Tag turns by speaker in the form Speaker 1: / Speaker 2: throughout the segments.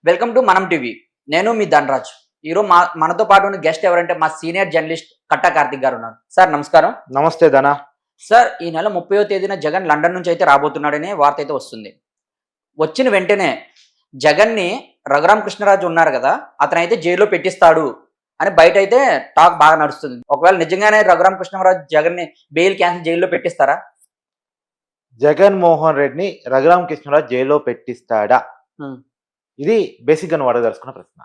Speaker 1: Welcome to మనం TV. నేను మీ ధనరాజ్. ఈరోజు మనతో పాటు ఉన్న గెస్ట్ ఎవరంటే మా సీనియర్ జర్నలిస్ట్ కట్టా కార్తిక్ గారు ఉన్నారు. సార్ నమస్కారం.
Speaker 2: నమస్తే ధన.
Speaker 1: సార్ ఈ నెల 30వ తేదీన జగన్ లండన్ నుంచి అయితే రాబోతున్నాడనే వార్త అయితే వస్తుంది. వచ్చిన వెంటనే జగన్ని రఘురామ కృష్ణరాజు ఉన్నారు కదా, అతనైతే జైల్లో పెట్టిస్తాడు అని బయట అయితే టాక్ బాగా నడుస్తుంది. ఒకవేళ నిజంగానే రఘురామ కృష్ణరాజు జగన్ని బెయిల్ క్యాన్సిల్ జైల్లో పెట్టిస్తారా?
Speaker 2: జగన్మోహన్ రెడ్డిని రఘురామ కృష్ణరాజు జైల్లో పెట్టిస్తాడా? ఇది బేసిక్గా నువ్వు అడగదలుచుకున్న ప్రశ్న.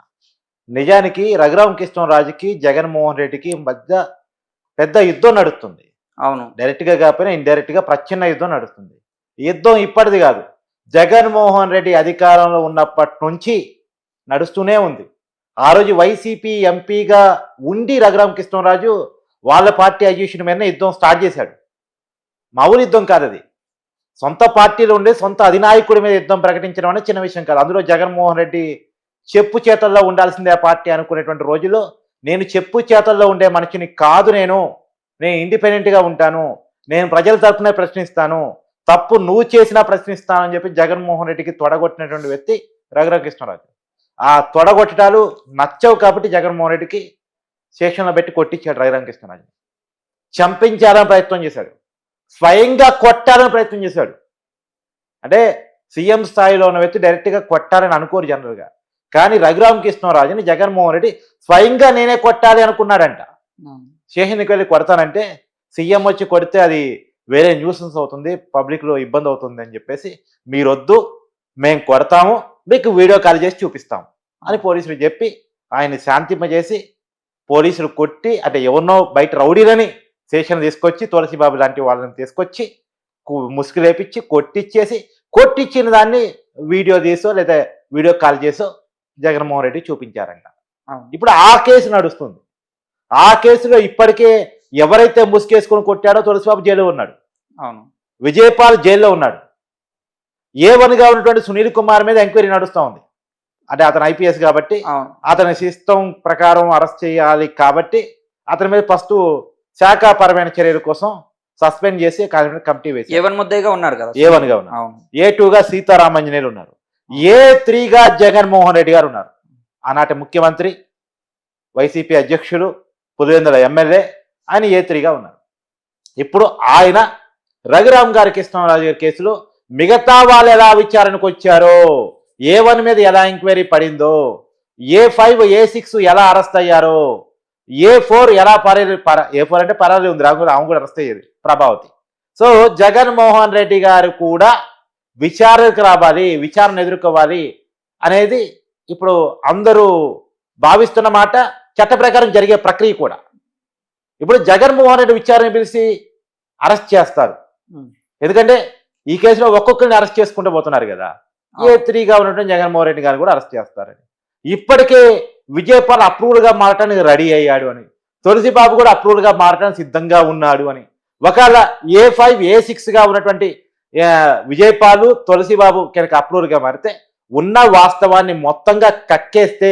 Speaker 2: నిజానికి రఘురామ కృష్ణరాజుకి జగన్మోహన్ రెడ్డికి మధ్య పెద్ద యుద్ధం నడుస్తుంది.
Speaker 1: అవును,
Speaker 2: డైరెక్ట్గా కాకపోయినా ఇండైరెక్ట్గా ప్రచ్ఛన్న యుద్ధం నడుస్తుంది. యుద్ధం ఇప్పటిది కాదు, జగన్మోహన్ రెడ్డి అధికారంలో ఉన్నప్పటి నుంచి నడుస్తూనే ఉంది. ఆ రోజు వైసీపీ ఎంపీగా ఉండి రఘురామ కృష్ణరాజు వాళ్ళ పార్టీ అధ్యక్షుడి మీద యుద్ధం స్టార్ట్ చేశాడు. మామూలు యుద్ధం కాదు అది. సొంత పార్టీలో ఉండే సొంత అధినాయకుడి మీద యుద్ధం ప్రకటించడం అనేది చిన్న విషయం కాదు. అందులో జగన్మోహన్ రెడ్డి చెప్పు చేతల్లో ఉండాల్సిందే ఆ పార్టీ అనుకునేటువంటి రోజుల్లో, నేను చెప్పు చేతల్లో ఉండే మనిషిని కాదు, నేను ఇండిపెండెంట్గా ఉంటాను, నేను ప్రజల తరఫునే ప్రశ్నిస్తాను, తప్పు నువ్వు చేసినా ప్రశ్నిస్తానని చెప్పి జగన్మోహన్ రెడ్డికి తొడగొట్టినటువంటి వ్యక్తి రఘురామ కృష్ణరాజు. ఆ తొడగొట్టడాలు నచ్చవు కాబట్టి జగన్మోహన్ రెడ్డికి స్టేషన్లో పెట్టి కొట్టించాడు. రఘురామ కృష్ణరాజు చంపించాలని ప్రయత్నం చేశాడు, స్వయంగా కొట్టాలని ప్రయత్నం చేశాడు. అంటే సీఎం స్థాయిలో ఉన్న వ్యక్తి డైరెక్ట్గా కొట్టాలని అనుకోరు జనరల్గా, కానీ రఘురామ కృష్ణరాజుని జగన్మోహన్ రెడ్డి స్వయంగా నేనే కొట్టాలి అనుకున్నాడంట. స్టేషన్కి వెళ్ళి కొడతానంటే సీఎం వచ్చి కొడితే అది వేరే న్యూసెన్స్ అవుతుంది, పబ్లిక్లో ఇబ్బంది అవుతుంది అని చెప్పేసి, మీరొద్దు, మేము కొడతాము, మీకు వీడియో కాల్ చేసి చూపిస్తాం అని పోలీసులు చెప్పి ఆయన్ని శాంతింపజేసి పోలీసులు కొట్టి, అంటే ఎవరినో బయట రౌడీలని స్టేషన్ తీసుకొచ్చి తులసిబాబు లాంటి వాళ్ళని తీసుకొచ్చి ముసుగులేపించి కొట్టించిన దాన్ని వీడియో తీసో లేదా వీడియో కాల్ చేసో జగన్మోహన్ రెడ్డి చూపించారంట. ఇప్పుడు ఆ కేసు నడుస్తుంది. ఆ కేసులో ఇప్పటికే ఎవరైతే ముసుగేసుకొని కొట్టాడో తులసిబాబు జైల్లో ఉన్నాడు.
Speaker 1: అవును,
Speaker 2: విజయపాల్ జైల్లో ఉన్నాడు. A1గా ఉన్నటువంటి సునీల్ కుమార్ మీద ఎంక్వైరీ నడుస్తూ ఉంది. అంటే అతను ఐపీఎస్ కాబట్టి అతని సిస్టమ్ ప్రకారం అరెస్ట్ చేయాలి కాబట్టి అతని మీద ఫస్ట్ శాఖాపరమైన చర్యల కోసం సస్పెండ్ చేసి కమిటీ వేసి
Speaker 1: ముద్దగా ఉన్నారు కదా,
Speaker 2: A1గా ఉన్నారు. A2గా సీతారామంజనేయులు ఉన్నారు. A3గా జగన్మోహన్ రెడ్డి గారు ఉన్నారు. ఆనాటి ముఖ్యమంత్రి, వైసీపీ అధ్యక్షులు, పులివెందుల ఎమ్మెల్యే, ఆయన A3గా ఉన్నారు. ఇప్పుడు ఆయన రఘురామ గారి కృష్ణరాజు గారి కేసులో మిగతా వాళ్ళు ఎలా విచారణకు వచ్చారో, A1 మీద ఎలా ఎంక్వైరీ పడిందో, A5 A6 ఎలా అరెస్ట్ అయ్యారో, A4 ఎలా A4 అంటే పరారీ ఉంది, ఆమె కూడా అరెస్ట్ అయ్యేది, ప్రభావతి. సో జగన్మోహన్ రెడ్డి గారు కూడా విచారణకు రావాలి, విచారణ ఎదుర్కోవాలి అనేది ఇప్పుడు అందరూ భావిస్తున్న మాట. చట్ట ప్రకారం జరిగే ప్రక్రియ కూడా. ఇప్పుడు జగన్మోహన్ రెడ్డి విచారణ పిలిచి అరెస్ట్ చేస్తారు. ఎందుకంటే ఈ కేసులో ఒక్కొక్కరిని అరెస్ట్ చేసుకుంటూ పోతున్నారు కదా. A3గా ఉన్నటువంటి జగన్మోహన్ రెడ్డి గారు కూడా అరెస్ట్ చేస్తారని, ఇప్పటికే విజయపాల్ అప్రూవల్గా మారటానికి రెడీ అయ్యాడు అని, తులసిబాబు కూడా అప్రూవల్గా మారటానికి సిద్ధంగా ఉన్నాడు అని, ఒకవేళ A5 A6గా ఉన్నటువంటి విజయపాలు, తులసిబాబు కనుక అప్రూవల్గా మారితే ఉన్న వాస్తవాన్ని మొత్తంగా కక్కేస్తే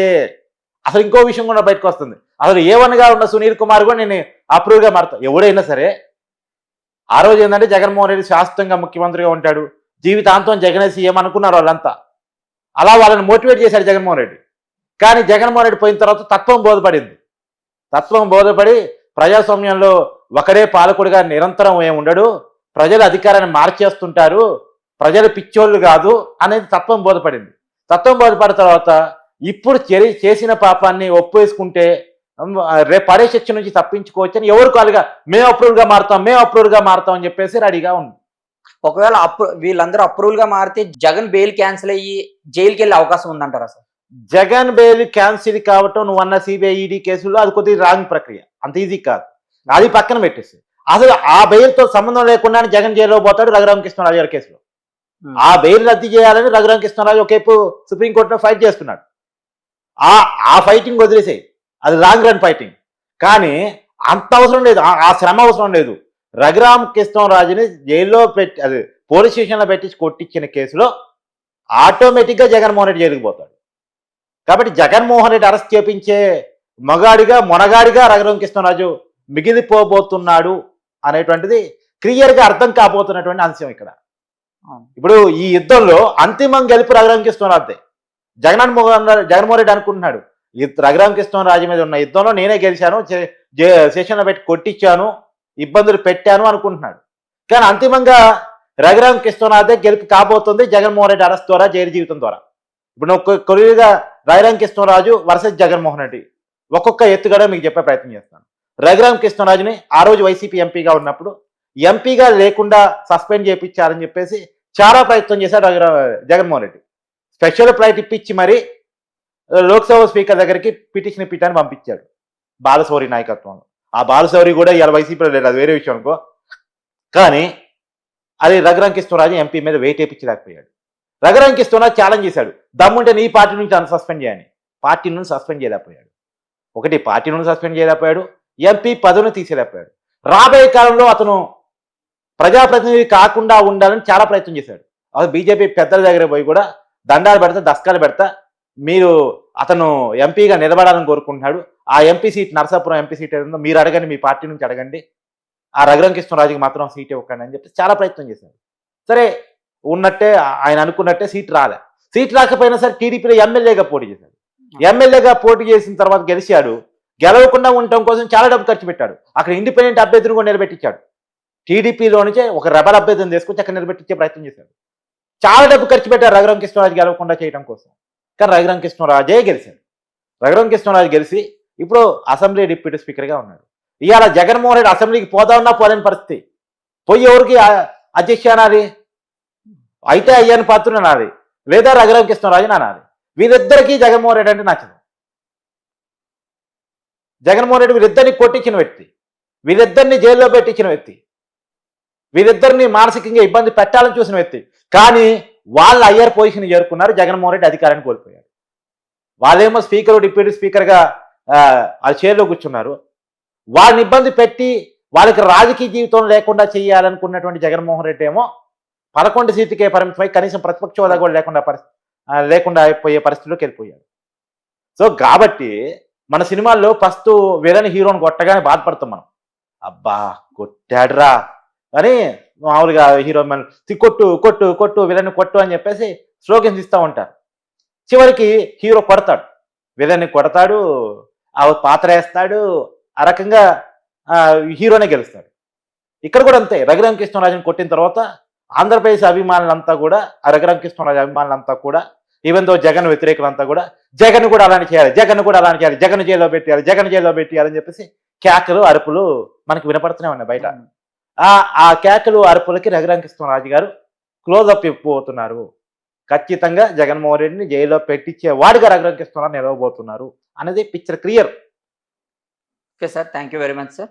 Speaker 2: అసలు ఇంకో విషయం కూడా బయటకు వస్తుంది. అసలు A1గా ఉన్న సునీల్ కుమార్ కూడా నేను అప్రూవ్గా మారుతా, ఎవడైనా సరే. ఆ రోజు ఏంటంటే జగన్మోహన్ రెడ్డి శాశ్వతంగా ముఖ్యమంత్రిగా ఉంటాడు, జీవితాంతం జగనే సీఎం అనుకున్నారు వాళ్ళంతా. అలా వాళ్ళని మోటివేట్ చేశాడు జగన్మోహన్ రెడ్డి. కానీ జగన్మోహన్ రెడ్డి పోయిన తర్వాత తత్వం బోధపడింది. తత్వం బోధపడి ప్రజాస్వామ్యంలో ఒకడే పాలకుడిగా నిరంతరం ఏమి ఉండడు, ప్రజల అధికారాన్ని మార్చేస్తుంటారు, ప్రజలు పిచ్చోళ్ళు కాదు అనేది తత్వం బోధపడింది. తత్వం బోధపడిన తర్వాత ఇప్పుడు చేసిన పాపాన్ని ఒప్పేసుకుంటే రేపు పడే శిక్ష నుంచి తప్పించుకోవచ్చని ఎవరు కాలుగా మేము అప్రూవల్గా మారుతాం అని చెప్పేసి రెడీగా ఉంది.
Speaker 1: ఒకవేళ వీళ్ళందరూ అప్రూవల్గా మారితే జగన్ బెయిల్ క్యాన్సిల్ అయ్యి జైలుకి వెళ్ళే అవకాశం ఉందంటారా సార్?
Speaker 2: జగన్ బెయిల్ క్యాన్సిల్ కావటం నువ్వు అన్న సిబిఐ ఈడీ కేసులో అది కొద్దిగా రాంగ్ ప్రక్రియ, అంత ఈజీ కాదు. అది పక్కన పెట్టేసి అసలు ఆ బెయిల్తో సంబంధం లేకుండా జగన్ జైల్లో పోతాడు రఘురామ కృష్ణరాజు గారి కేసులో. ఆ బెయిల్ రద్దు చేయాలని రఘురామ కృష్ణరాజు ఒకవైపు సుప్రీంకోర్టులో ఫైట్ చేస్తున్నాడు. ఆ ఫైటింగ్ వదిలేసాయి, అది లాంగ్ రన్ ఫైటింగ్. కానీ అంత అవసరం లేదు, ఆ శ్రమ అవసరం లేదు. రఘురామ కృష్ణరాజుని జైల్లో పెట్టి, అది పోలీస్ స్టేషన్లో పెట్టి కొట్టించిన కేసులో ఆటోమేటిక్గా జగన్మోహన్ రెడ్డి జైలుకి పోతాడు. కాబట్టి జగన్మోహన్ రెడ్డి అరెస్ట్ చేపించే మొనగాడిగా రఘురామ కృష్ణరాజు మిగిలిపోబోతున్నాడు అనేటువంటిది క్లియర్గా అర్థం కాబోతున్నటువంటి అంశం ఇక్కడ. ఇప్పుడు ఈ యుద్ధంలో అంతిమం గెలుపు రఘురామ కృష్ణరాజుదే. జగన్మోహన్ రెడ్డి అనుకుంటున్నాడు రఘురామ కృష్ణరాజు మీద ఉన్న యుద్ధంలో నేనే గెలిచాను, సెషన్లో పెట్టి కొట్టించాను, ఇబ్బందులు పెట్టాను అనుకుంటున్నాడు. కానీ అంతిమంగా రఘురామ కృష్ణరాజే గెలుపు కాబోతుంది జగన్మోహన్ రెడ్డి అరెస్ట్ ద్వారా, జైలు జీవితం ద్వారా. ఇప్పుడు కొద్దిగా రఘురామ కృష్ణరాజు వర్సెస్ జగన్మోహన్ రెడ్డి ఒక్కొక్క ఎత్తుగడ మీకు చెప్పే ప్రయత్నం చేస్తాను. రఘురామ కృష్ణరాజుని ఆ రోజు వైసీపీ ఎంపీగా ఉన్నప్పుడు ఎంపీగా లేకుండా సస్పెండ్ చేయించారని చెప్పేసి చాలా ప్రయత్నం చేశాడు జగన్మోహన్ రెడ్డి. స్పెషల్ ఫ్లైట్ ఇప్పించి మరి లోక్సభ స్పీకర్ దగ్గరికి పిటిషన్ ఇప్పించని పంపించాడు బాలశౌరి నాయకత్వంలో. ఆ బాలశౌరి కూడా ఇవాళ వైసీపీలో లేదు, అది వేరే విషయం అనుకో. కానీ అది రఘురామ కృష్ణరాజు ఎంపీ మీద వెయిట్ వేయించలేకపోయాడు. రఘురామ కృష్ణరాజు ఛాలెంజ్ చేశాడు, దమ్ముంటే నీ పార్టీ నుంచి సస్పెండ్ చేయని. పార్టీ నుంచి సస్పెండ్ చేయలేకపోయాడు. ఒకటి పార్టీ నుండి సస్పెండ్ చేయలేకపోయాడు, ఎంపీ పదవిని తీసేయలేకపోయాడు. రాబోయే కాలంలో అతను ప్రజాప్రతినిధి కాకుండా ఉండాలని చాలా ప్రయత్నం చేశాడు. అసలు బీజేపీ పెద్దల దగ్గర పోయి కూడా దండాలు పెడతా, దస్కాలు పెడతా, మీరు అతను ఎంపీగా నిలబడాలని కోరుకుంటున్నాడు, ఆ MP seat Narasapuram MP seat ఏదో మీరు అడగండి, మీ పార్టీ నుంచి అడగండి, ఆ రఘురామ కృష్ణరాజుకి మాత్రం సీట్ ఇవ్వకండి అని చెప్పి చాలా ప్రయత్నం చేశాడు. సరే ఉన్నట్టే ఆయన అనుకున్నట్టే సీట్ రాలే. సీట్ రాకపోయినా సరే టీడీపీలో ఎమ్మెల్యేగా పోటీ చేశాడు. ఎమ్మెల్యేగా పోటీ చేసిన తర్వాత గెలిచాడు. గెలవకుండా ఉండటం కోసం చాలా డబ్బు ఖర్చు పెట్టాడు. అక్కడ ఇండిపెండెంట్ అభ్యర్థిని కూడా నిలబెట్టించాడు. టీడీపీలో నుంచే ఒక రెబల్ అభ్యర్థిని తీసుకొచ్చి అక్కడ నిలబెట్టించే ప్రయత్నం చేశాడు. చాలా డబ్బు ఖర్చు పెట్టారు రఘురామ కృష్ణరాజు గెలవకుండా చేయడం కోసం. కానీ రఘురామ కృష్ణరాజే గెలిచాడు. రఘురామ కృష్ణరాజు గెలిచి ఇప్పుడు అసెంబ్లీ డిప్యూటీ స్పీకర్గా ఉన్నాడు. ఇవాళ జగన్మోహన్ రెడ్డి అసెంబ్లీకి పోదామన్నా పోలేని పరిస్థితి. పోయి ఎవరికి అధ్యక్ష అనాలి? అయితే అయ్యాని పాత్ర అనాలి, లేదా రఘురామ కృష్ణరాజుని అనాలి. వీరిద్దరికీ జగన్మోహన్ రెడ్డి అంటే నచ్చదు. జగన్మోహన్ రెడ్డి వీరిద్దరిని కొట్టించిన వ్యక్తి, వీరిద్దరిని జైల్లో పెట్టించిన వ్యక్తి, వీరిద్దరిని మానసికంగా ఇబ్బంది పెట్టాలని చూసిన వ్యక్తి. కానీ వాళ్ళ అయ్యర్ పొజిషన్ చేరుకున్నారు, జగన్మోహన్ రెడ్డి అధికారాన్ని కోల్పోయారు. వాళ్ళేమో స్పీకర్ డిప్యూటీ స్పీకర్గా ఆ చైర్లో కూర్చున్నారు. వాళ్ళని ఇబ్బంది పెట్టి వాళ్ళకి రాజకీయ జీవితం లేకుండా చేయాలనుకున్నటువంటి జగన్మోహన్ రెడ్డి ఏమో 11 సీట్లకే పరిమితమై కనీసం ప్రతిపక్ష హోదా కూడా లేకుండా అయిపోయే పరిస్థితిలోకి వెళ్ళిపోయారు. సో కాబట్టి మన సినిమాల్లో ఫస్ట్ విలన్ హీరోని కొట్టగానే బాధపడతాం మనం, అబ్బా కొట్టాడురా అని. మామూలుగా హీరో కొట్టు కొట్టు కొట్టు విలన్ కొట్టు అని చెప్పేసి స్లోగన్స్ ఇస్తూ ఉంటారు. చివరికి హీరో కొడతాడు, విలన్ని కొడతాడు, ఆ పాత్ర వేస్తాడు, ఆ రకంగా హీరోనే గెలుస్తాడు. ఇక్కడ కూడా అంతే. రఘురామ కృష్ణరాజుని కొట్టిన తర్వాత ఆంధ్రప్రదేశ్ అభిమానులంతా కూడా, ఆ రఘురామ కృష్ణరాజు అభిమానులంతా కూడా, ఈవెన్ దో జగన్ వ్యతిరేకులంతా కూడా జగన్ కూడా అలాంటి చేయాలి, జగన్ కూడా అలాంటి చేయాలి, జగన్ జైల్లో పెట్టేయాలి, జగన్ జైల్లో పెట్టేయాలని చెప్పేసి కేకలు అరుపులు మనకి వినపడుతూనే ఉన్నాయి బయట. ఆ కేకలు అరుపులకి రఘురామ కృష్ణరాజు గారు క్లోజప్ ఇవ్వబోతున్నారు. ఖచ్చితంగా జగన్మోహన్ రెడ్డిని జైల్లో పెట్టించే వాడిగా రఘురామ కృష్ణరాజు నిలవబోతున్నారు అనేది picture clear.
Speaker 1: Okay sir, thank you very much sir.